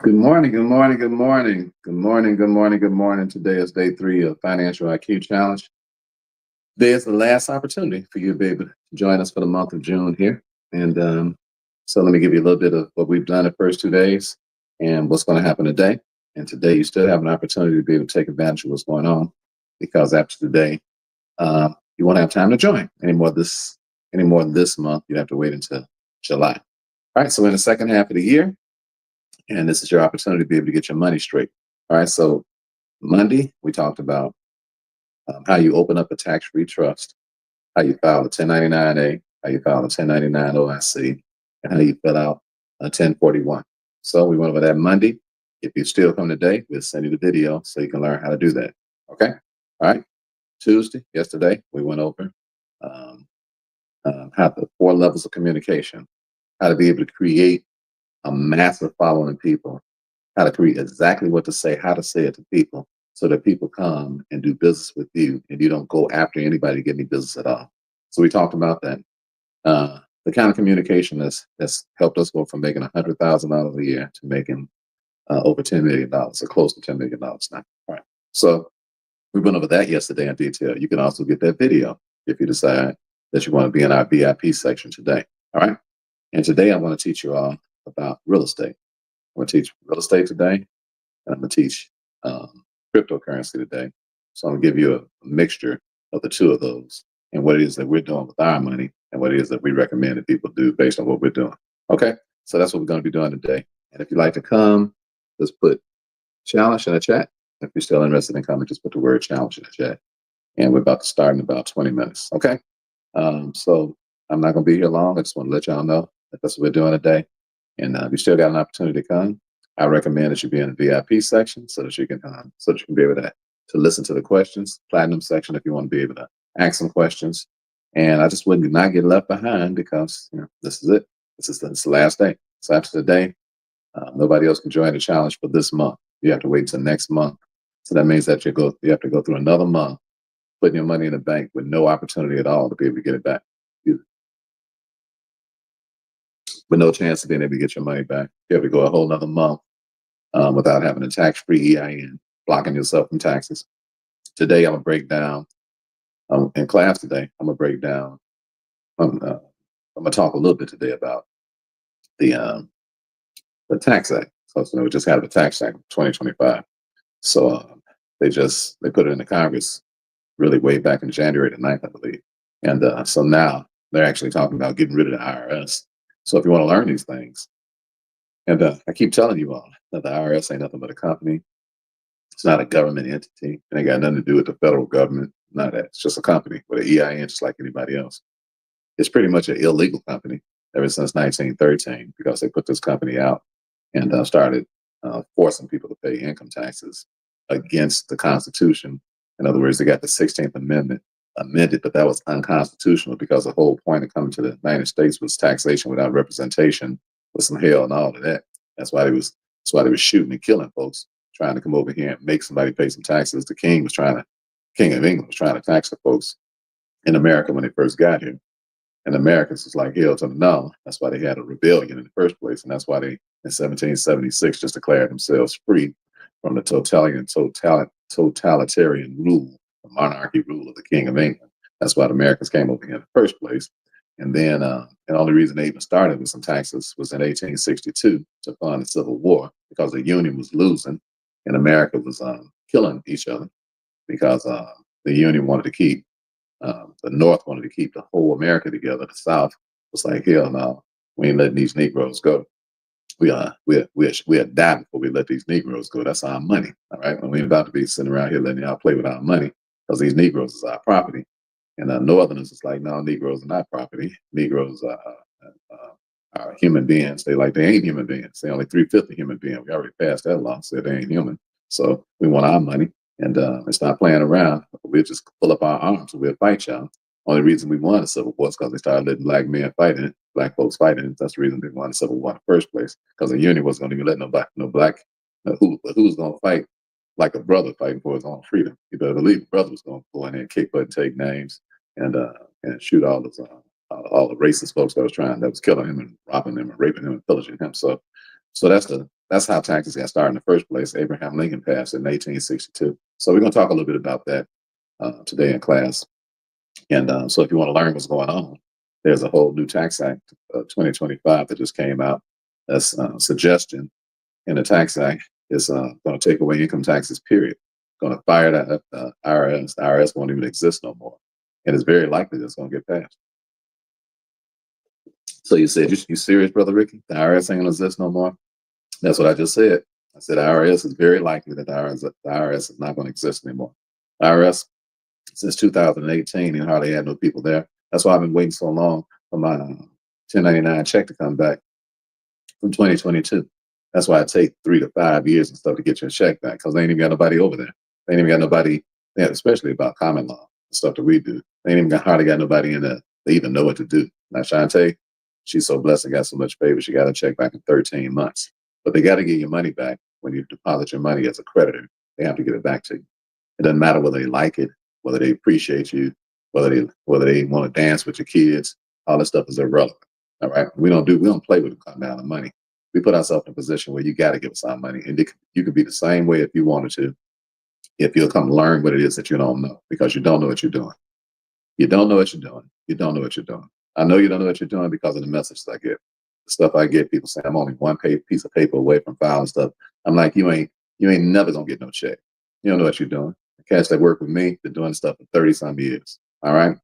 Good morning, good morning, good morning. Good morning, good morning, good morning. Today is day 3 of Financial IQ Challenge. Today is the last opportunity for you to be able to join us for the month of June here. And so let me give you a little bit of what we've done the first 2 days and what's going to happen today. And today you still have an opportunity to be able to take advantage of what's going on, because after today, you won't have time to join anymore this month. You have to wait until July. All right, so in the second half of the year, and this is your opportunity to be able to get your money straight. All right, so Monday, we talked about how you open up a tax-free trust, how you file a 1099-A, how you file a 1099 OIC, and how you fill out a 1041. So we went over that Monday. If you still come today, we'll send you the video so you can learn how to do that. Okay? All right. Tuesday, yesterday, we went over how the 4 levels of communication, how to be able to create a massive following of people, how to create exactly what to say, how to say it to people so that people come and do business with you and you don't go after anybody to get any business at all. So we talked about that. The kind of communication that's helped us go from making $100,000 a year to making over $10 million, or close to $10 million now. All right. So we went over that yesterday in detail. You can also get that video if you decide that you want to be in our VIP section today. All right. And today I want to teach you all about real estate. I'm going to teach real estate today, and I'm going to teach cryptocurrency today. So I'm going to give you a mixture of the two of those and what it is that we're doing with our money and what it is that we recommend that people do based on what we're doing. Okay, so that's what we're going to be doing today. And if you'd like to come, just put challenge in the chat. If you're still interested in coming, just put the word challenge in the chat. And we're about to start in about 20 minutes. Okay, so I'm not going to be here long. I just want to let y'all know that that's what we're doing today. And you still got an opportunity to come. I recommend that you be in the VIP section so that you can be able to listen to the questions. Platinum section if you want to be able to ask some questions. And I just would not get left behind because this is it. This is the last day. So after today, nobody else can join the challenge for this month. You have to wait until next month. So that means that you have to go through another month putting your money in the bank with no opportunity at all to be able to get it back. With no chance of being able to get your money back. You have to go a whole nother month without having a tax-free EIN, blocking yourself from taxes. Today, I'm going to break down, in class today, I'm going to break down, I'm going to talk a little bit today about the Tax Act. So we just had the Tax Act of 2025. So they put it in the Congress really way back in January the 9th, I believe. And so now they're actually talking about getting rid of the IRS. So if you want to learn these things, and I keep telling you all that the IRS ain't nothing but a company. It's not a government entity. It ain't got nothing to do with the federal government. None of that. It's just a company with an EIN just like anybody else. It's pretty much an illegal company ever since 1913 because they put this company out and started forcing people to pay income taxes against the Constitution. In other words, they got the 16th Amendment amended, but that was unconstitutional because the whole point of coming to the United States was taxation without representation, with some hell and all of that. That's why they was shooting and killing folks trying to come over here and make somebody pay some taxes. The King of England was trying to tax the folks in America when they first got here. And Americans was like, hell to the no. That's why they had a rebellion in the first place. And that's why they, in 1776, just declared themselves free from the totalitarian rule, the monarchy rule of the King of England. That's why the Americans came over here in the first place. And then the only reason they even started with some taxes was in 1862 to fund the Civil War because the Union was losing and America was killing each other because the Union wanted to keep, the North wanted to keep the whole America together. The South was like, hell no, we ain't letting these Negroes go. We are die before we let these Negroes go. That's our money, all right? And we ain't about to be sitting around here letting y'all play with our money because these Negroes is our property. And Northerners is like, no, Negroes are not property. Negroes are human beings. They ain't human beings. They only 3/5 of human beings. We already passed that law, so they ain't human. So we want our money, and it's not playing around. We'll just pull up our arms and we'll fight y'all. Only reason we won the Civil War is because they started letting black men fight in it, black folks fight in it. That's the reason they won the Civil War in the first place. Because the Union wasn't going to even let no black, who's going to fight like a brother fighting for his own freedom. You better believe the brother was going to go in there and kick butt and take names and shoot all the racist folks that was killing him and robbing him and raping him and pillaging him. So that's the That's how taxes got started in the first place. Abraham Lincoln passed in 1862. So we're going to talk a little bit about that today in class. And so if you want to learn what's going on, there's a whole new tax act, 2025, that just came out. That's suggestion in the tax act is going to take away income taxes, period. Going to fire that IRS. The IRS won't even exist no more. And it's very likely that it's going to get passed. So you said, you serious, Brother Ricky? The IRS ain't going to exist no more? That's what I just said. I said the IRS is very likely that the IRS is not going to exist anymore. The IRS, since 2018, and hardly had no people there. That's why I've been waiting so long for my 1099 check to come back from 2022. That's why it takes 3 to 5 years and stuff to get your check back, because they ain't even got nobody over there. They ain't even got nobody, yeah, especially about common law, the stuff that we do. They ain't even hardly got nobody in there. They even know what to do. Now, Shantae, she's so blessed and got so much favor, she got a check back in 13 months. But they got to get your money back when you deposit your money as a creditor. They have to give it back to you. It doesn't matter whether they like it, whether they appreciate you, whether they want to dance with your kids. All this stuff is irrelevant. All right, we don't play with the come down the money. We put ourselves in a position where you got to give us our money, and you could be the same way if you wanted to, if you'll come learn what it is that you don't know, because you don't know what you're doing. You don't know what you're doing. You don't know what you're doing. I know you don't know what you're doing because of the messages I get. The stuff I get, people say I'm only one piece of paper away from filing stuff. I'm like, you ain't never gonna get no check. You don't know what you're doing. The cats that work with me, they're doing stuff for 30-some years. All right.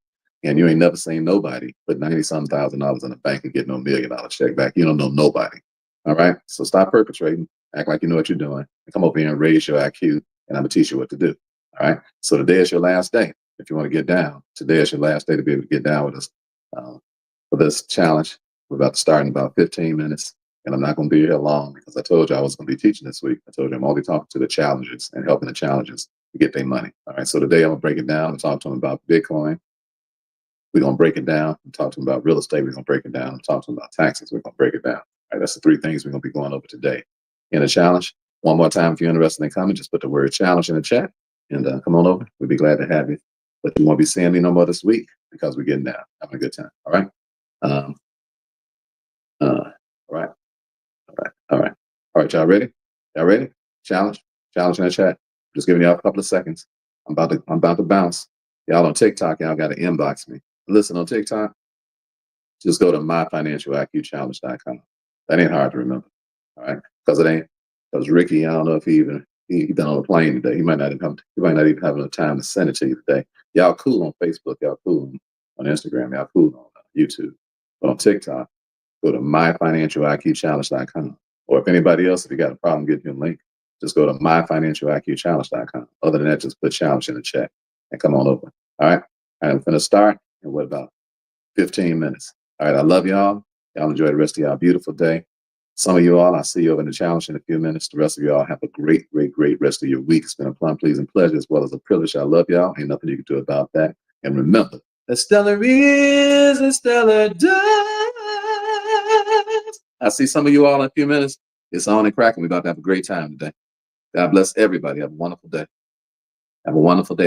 And you ain't never seen nobody put $90-some thousand in the bank and get no $1 million check back. You don't know nobody. All right. So stop perpetrating, act like you know what you're doing, and come over here and raise your IQ, and I'm gonna teach you what to do. All right. So today is your last day. If you want to get down, today is your last day to be able to get down with us for this challenge. We're about to start in about 15 minutes, and I'm not going to be here long because I told you I was going to be teaching this week. I told you I'm only talking to the challengers and helping the challengers to get their money. All right. So today I'm going to break it down and talk to them about Bitcoin. We're going to break it down and talk to them about real estate. We're going to break it down and talk to them about taxes. We're going to break it down. All right. That's the 3 things we're going to be going over today. In the challenge, one more time, if you're interested in coming, just put the word challenge in the chat and come on over. We'd be glad to have you. But you won't be seeing me no more this week because we're getting down, having a good time. All right. All right. Y'all ready? Y'all ready? Challenge in the chat. Just giving y'all a couple of seconds. I'm about to bounce. Y'all on TikTok, y'all got to inbox me. Listen, on TikTok, just go to myfinancialiqchallenge.com. That ain't hard to remember. All right. Because Ricky, I don't know if he been on a plane today. He might not even have enough time to send it to you today. Y'all cool on Facebook, y'all cool on Instagram, y'all cool on YouTube. But on TikTok, go to myfinancialiqchallenge.com. Or if anybody else, if you got a problem getting your link, just go to myfinancialiqchallenge.com. Other than that, just put challenge in the chat and come on over. All right. I'm going to start in what, about 15 minutes. All right. I love y'all. Y'all enjoy the rest of y'all beautiful day. Some of you all, I'll see you over in the challenge in a few minutes. The rest of y'all have a great rest of your week. It's been a plum pleasing pleasure as well as a privilege. I love y'all. Ain't nothing you can do about that. And remember, a stellar is a stellar does. I see some of you all in a few minutes. It's on and cracking. We're about to have a great time today. God bless everybody. Have a wonderful day. Have a wonderful day.